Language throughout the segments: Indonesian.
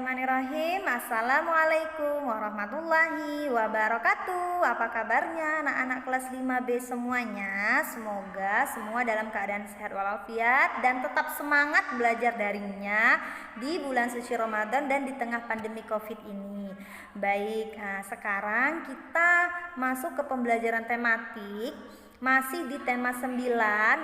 Bismillahirrahmanirrahim. Assalamualaikum warahmatullahi wabarakatuh. Apa kabarnya anak-anak kelas 5B semuanya? Semoga semua dalam keadaan sehat walafiat dan tetap semangat belajar daringnya di bulan suci Ramadan dan di tengah pandemi Covid ini. Baik, sekarang kita masuk ke pembelajaran tematik. Masih di tema 9,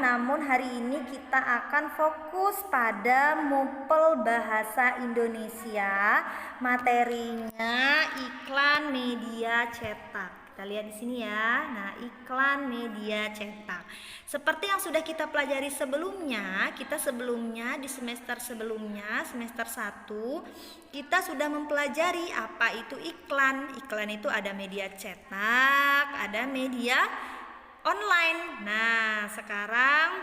namun hari ini kita akan fokus pada MUPEL Bahasa Indonesia. Materinya iklan media cetak. Kita lihat di sini ya. Nah, iklan media cetak. Seperti yang sudah kita pelajari sebelumnya, di semester sebelumnya, semester 1, kita sudah mempelajari apa itu iklan. Iklan itu ada media cetak, ada media online. Nah, sekarang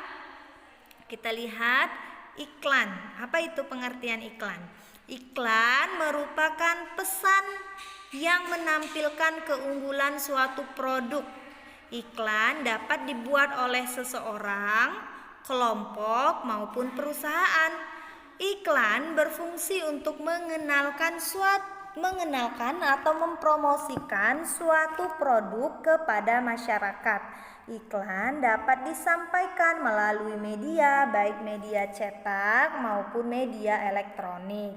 kita lihat iklan. Apa itu pengertian iklan? Iklan merupakan pesan yang menampilkan keunggulan suatu produk. Iklan dapat dibuat oleh seseorang, kelompok, maupun perusahaan. Iklan berfungsi untuk mengenalkan atau mempromosikan suatu produk kepada masyarakat. Iklan dapat disampaikan melalui media, baik media cetak maupun media elektronik.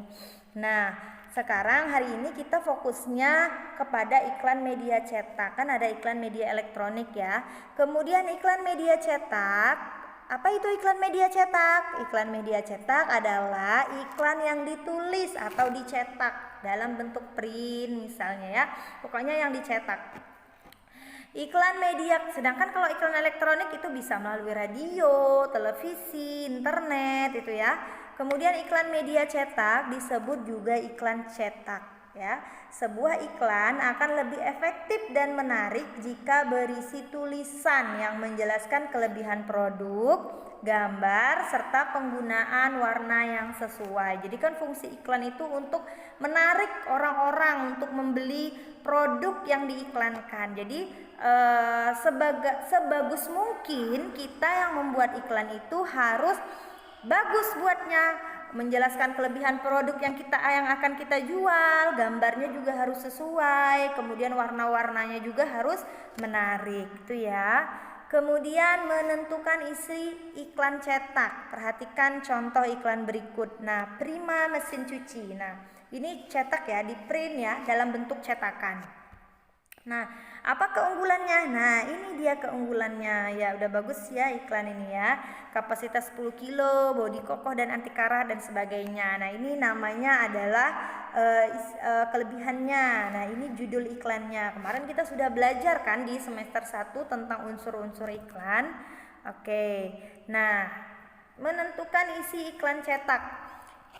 Nah, sekarang hari ini kita fokusnya kepada iklan media cetak. Kan ada iklan media elektronik ya. Kemudian iklan media cetak. Apa itu iklan media cetak? Iklan media cetak adalah iklan yang ditulis atau dicetak dalam bentuk print misalnya ya. Pokoknya yang dicetak. Iklan media, sedangkan kalau iklan elektronik itu bisa melalui radio, televisi, internet itu ya. Kemudian iklan media cetak disebut juga iklan cetak ya. Sebuah iklan akan lebih efektif dan menarik jika berisi tulisan yang menjelaskan kelebihan produk, gambar, serta penggunaan warna yang sesuai. Jadi kan fungsi iklan itu untuk menarik orang-orang untuk membeli produk yang diiklankan. Jadi sebagus mungkin kita yang membuat iklan itu harus bagus buatnya, menjelaskan kelebihan produk yang akan kita jual, gambarnya juga harus sesuai, kemudian warna-warnanya juga harus menarik, itu ya. Kemudian menentukan isi iklan cetak. Perhatikan contoh iklan berikut. Nah, Prima mesin cuci. Nah, ini cetak ya, di print ya dalam bentuk cetakan. Nah, apa keunggulannya? Nah, ini dia keunggulannya. Ya, udah bagus ya iklan ini ya. Kapasitas 10 kilo, bodi kokoh dan anti karat dan sebagainya. Nah, ini namanya adalah kelebihannya. Nah, ini judul iklannya. Kemarin kita sudah belajar kan di semester 1 tentang unsur-unsur iklan. Oke. Nah, menentukan isi iklan cetak.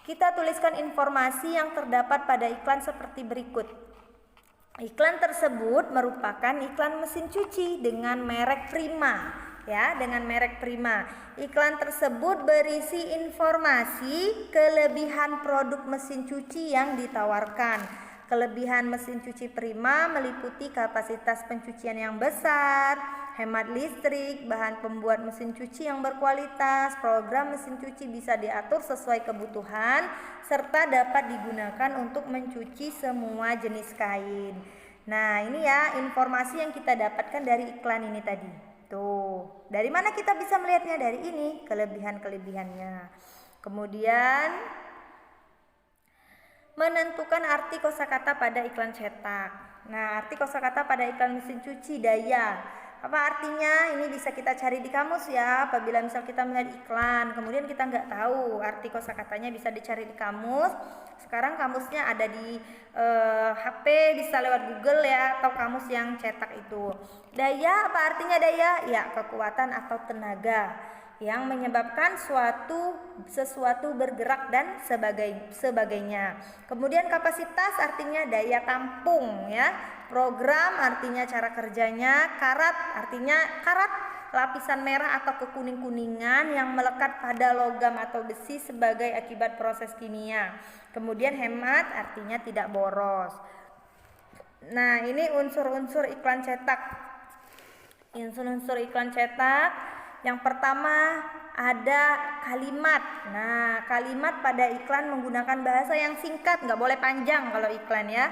Kita tuliskan informasi yang terdapat pada iklan seperti berikut. Iklan tersebut merupakan iklan mesin cuci dengan merek Prima, ya, dengan merek Prima. Iklan tersebut berisi informasi kelebihan produk mesin cuci yang ditawarkan. Kelebihan mesin cuci Prima meliputi kapasitas pencucian yang besar, hemat listrik, bahan pembuat mesin cuci yang berkualitas, program mesin cuci bisa diatur sesuai kebutuhan, serta dapat digunakan untuk mencuci semua jenis kain. Nah, ini ya informasi yang kita dapatkan dari iklan ini tadi. Tuh, dari mana kita bisa melihatnya? Dari ini, kelebihan-kelebihannya. Kemudian menentukan arti kosakata pada iklan cetak. Nah, arti kosakata pada iklan mesin cuci, daya. Apa artinya? Ini bisa kita cari di kamus ya. Apabila misal kita melihat iklan, kemudian kita nggak tahu arti kosakatanya, bisa dicari di kamus. Sekarang kamusnya ada di HP, bisa lewat Google ya, atau kamus yang cetak itu. Daya, apa artinya daya? Ya, kekuatan atau tenaga yang menyebabkan sesuatu bergerak dan sebagainya. Kemudian kapasitas artinya daya tampung ya. Program artinya cara kerjanya. Karat artinya karat, lapisan merah atau kekuning-kuningan yang melekat pada logam atau besi sebagai akibat proses kimia. Kemudian hemat artinya tidak boros. Nah, ini unsur-unsur iklan cetak. Unsur-unsur iklan cetak. Yang pertama ada kalimat. Nah, kalimat pada iklan menggunakan bahasa yang singkat, nggak boleh panjang kalau iklan ya.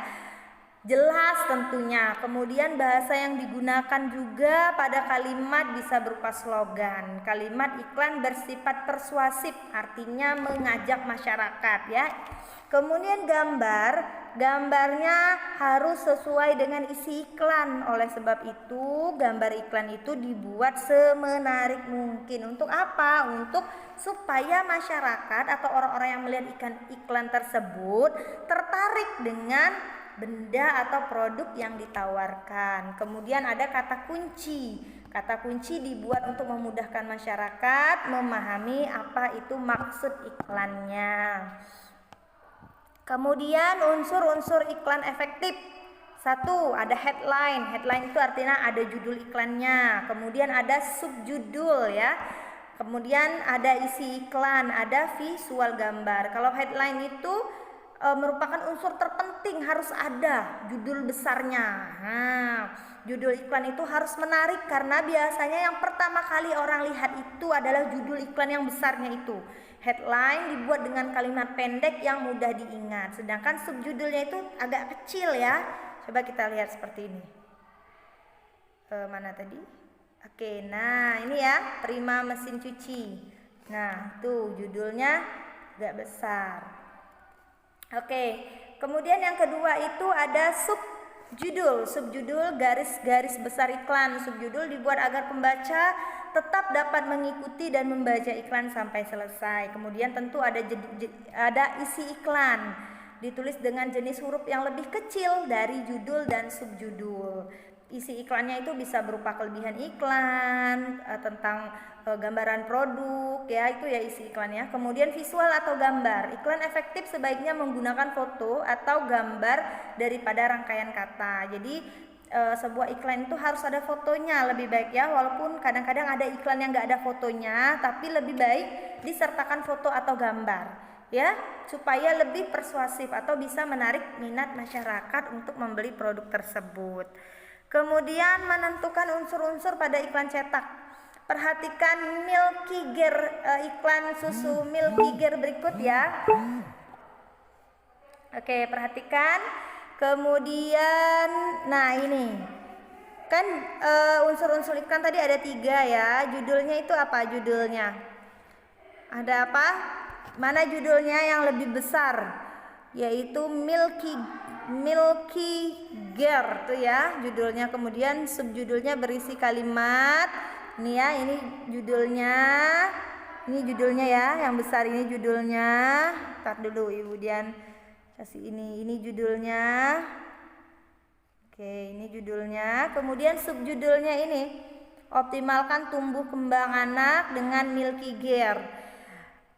Jelas tentunya. Kemudian bahasa yang digunakan juga pada kalimat bisa berupa slogan. Kalimat iklan bersifat persuasif, artinya mengajak masyarakat ya. Kemudian gambarnya harus sesuai dengan isi iklan. Oleh sebab itu, gambar iklan itu dibuat semenarik mungkin. Untuk apa? Untuk supaya masyarakat atau orang-orang yang melihat iklan tersebut tertarik dengan benda atau produk yang ditawarkan. Kemudian ada kata kunci. Kata kunci dibuat untuk memudahkan masyarakat memahami apa itu maksud iklannya. Kemudian unsur-unsur iklan efektif. Satu, ada headline. Headline itu artinya ada judul iklannya. Kemudian ada subjudul ya. Kemudian ada isi iklan, ada visual gambar. Kalau headline itu merupakan unsur terpenting, harus ada judul besarnya. Nah, judul iklan itu harus menarik karena biasanya yang pertama kali orang lihat itu adalah judul iklan yang besarnya itu. Headline dibuat dengan kalimat pendek yang mudah diingat, sedangkan subjudulnya itu agak kecil ya. Coba kita lihat seperti ini. Mana tadi? Oke, nah ini ya, Prima mesin cuci. Nah, tuh judulnya agak besar. Oke, kemudian yang kedua itu ada subjudul. Subjudul garis-garis besar iklan. Subjudul dibuat agar pembaca tetap dapat mengikuti dan membaca iklan sampai selesai. Kemudian tentu ada isi iklan. Ditulis dengan jenis huruf yang lebih kecil dari judul dan subjudul. Isi iklannya itu bisa berupa kelebihan iklan, tentang gambaran produk ya, itu ya isi iklannya. Kemudian visual atau gambar. Iklan efektif sebaiknya menggunakan foto atau gambar daripada rangkaian kata. Jadi sebuah iklan itu harus ada fotonya lebih baik ya, walaupun kadang-kadang ada iklan yang nggak ada fotonya, tapi lebih baik disertakan foto atau gambar ya, supaya lebih persuasif atau bisa menarik minat masyarakat untuk membeli produk tersebut. Kemudian menentukan unsur-unsur pada iklan cetak. Perhatikan Milky Gear, iklan susu Milky Gear berikut ya. Oke, perhatikan. Kemudian, nah ini kan unsur-unsur iklan tadi ada 3 ya. Judulnya itu apa judulnya? Ada apa? Mana judulnya yang lebih besar? Yaitu Milky Gear tuh ya judulnya. Kemudian subjudulnya berisi kalimat. Ini ya, ini judulnya. Ini judulnya ya, yang besar ini judulnya. Tar dulu Ibu Dian kasih ini judulnya. Oke, ini judulnya. Kemudian subjudulnya ini, optimalkan tumbuh kembang anak dengan Milky Gear.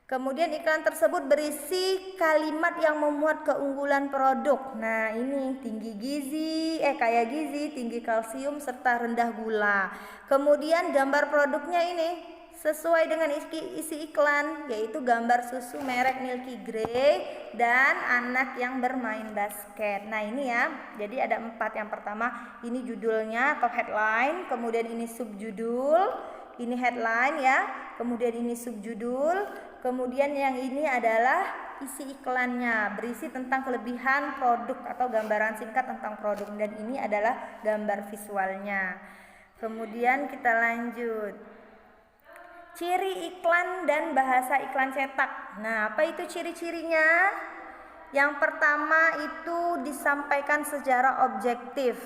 Kemudian iklan tersebut berisi kalimat yang memuat keunggulan produk. Nah, ini tinggi gizi, kaya gizi, tinggi kalsium serta rendah gula. Kemudian gambar produknya ini sesuai dengan isi iklan, yaitu gambar susu merek Milky Grey dan anak yang bermain basket. Nah, ini ya. Jadi ada 4. Yang pertama ini judulnya atau headline, kemudian ini subjudul, ini headline ya. Kemudian ini subjudul. Kemudian yang ini adalah isi iklannya, berisi tentang kelebihan produk atau gambaran singkat tentang produk, dan ini adalah gambar visualnya. Kemudian kita lanjut. Ciri iklan dan bahasa iklan cetak. Nah, apa itu ciri-cirinya? Yang pertama itu disampaikan secara objektif.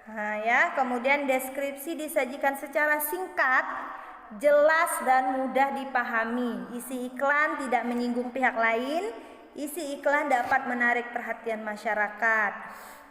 Nah, ya, kemudian deskripsi disajikan secara singkat, jelas dan mudah dipahami. Isi iklan tidak menyinggung pihak lain. Isi iklan dapat menarik perhatian masyarakat.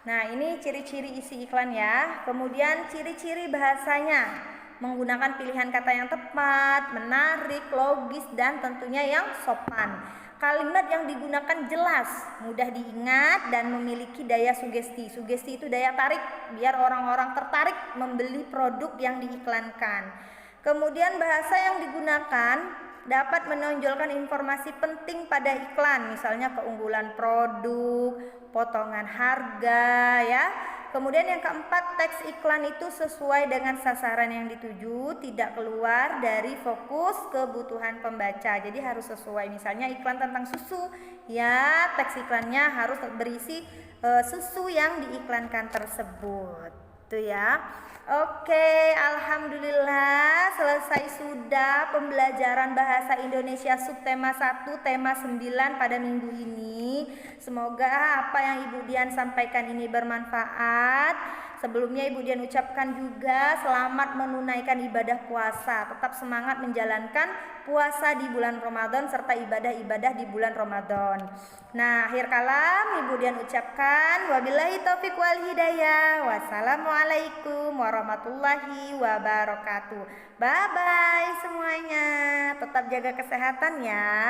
Nah, ini ciri-ciri isi iklan ya. Kemudian ciri-ciri bahasanya, menggunakan pilihan kata yang tepat, menarik, logis, dan tentunya yang sopan. Kalimat yang digunakan jelas, mudah diingat, dan memiliki daya sugesti. Sugesti itu daya tarik, biar orang-orang tertarik membeli produk yang diiklankan. Kemudian bahasa yang digunakan dapat menonjolkan informasi penting pada iklan, misalnya keunggulan produk, potongan harga ya. Kemudian yang keempat, teks iklan itu sesuai dengan sasaran yang dituju, tidak keluar dari fokus kebutuhan pembaca. Jadi harus sesuai. Misalnya iklan tentang susu, ya teks iklannya harus berisi susu yang diiklankan tersebut. Itu ya. Oke, alhamdulillah selesai sudah pembelajaran bahasa Indonesia subtema 1 tema 9 pada minggu ini. Semoga apa yang Ibu Dian sampaikan ini bermanfaat. Sebelumnya Ibu Dian ucapkan juga selamat menunaikan ibadah puasa. Tetap semangat menjalankan puasa di bulan Ramadan serta ibadah-ibadah di bulan Ramadan. Nah, akhir kalam Ibu Dian ucapkan wabillahi taufik wal hidayah. Wassalamualaikum warahmatullahi wabarakatuh. Bye bye semuanya. Tetap jaga kesehatan ya.